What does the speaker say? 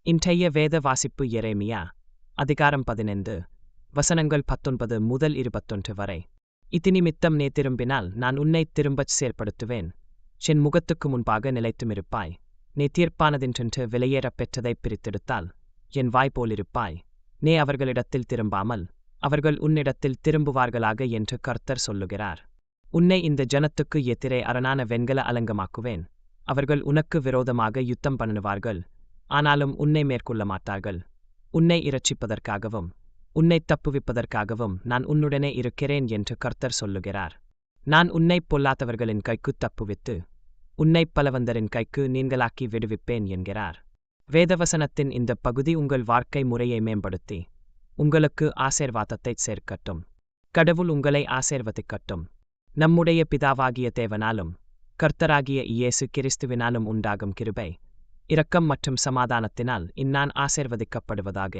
இன்றைய வேத வாசிப்பு எரேமியா அதிகாரம் 15 வசனங்கள் 19 முதல் 21 வரை. இத்தினிமித்தம் நீ திரும்பினால் நான் உன்னை திரும்பச் செயல்படுத்துவேன். என் முகத்துக்கு முன்பாக நிலைத்துமிருப்பாய். நீ தீர்ப்பானதின்றென்று வெளியேறப் பெற்றதைப் பிரித்தெடுத்தால் என் வாய் போலிருப்பாய். நீ அவர்களிடத்தில் திரும்பாமல் அவர்கள் உன்னிடத்தில் திரும்புவார்களாக என்று கர்த்தர் சொல்லுகிறார். உன்னை இந்த ஜனத்துக்கு எதிரே அரணான வெண்கல அலங்கமாக்குவேன். அவர்கள் உனக்கு விரோதமாக யுத்தம் பண்ணுவார்கள், ஆனாலும் உன்னை மேற்கொள்ள மாட்டார்கள். உன்னை இரட்சிப்பதற்காகவும் உன்னை தப்புவிப்பதற்காகவும் நான் உன்னுடனே இருக்கிறேன் என்று கர்த்தர் சொல்லுகிறார். நான் உன்னை பொல்லாதவர்களின் கைக்கு தப்புவித்து உன்னை பலவந்தரின் கைக்கு நீங்களாக்கி விடுவிப்பேன் என்கிறார். வேதவசனத்தின் இந்த பகுதி உங்கள் வாழ்க்கை முறையை மேம்படுத்தி உங்களுக்கு ஆசீர்வாதத்தை சேர்க்கட்டும். கடவுள் உங்களை ஆசீர்வதிக்கட்டும். நம்முடைய பிதாவாகிய தேவனாலும் கர்த்தராகிய இயேசு கிறிஸ்துவினாலும் உண்டாகும் கிருபை, இரக்கம் மற்றும் சமாதானத்தினால் இந்நான் ஆசீர்வதிக்கப்படுவதாக.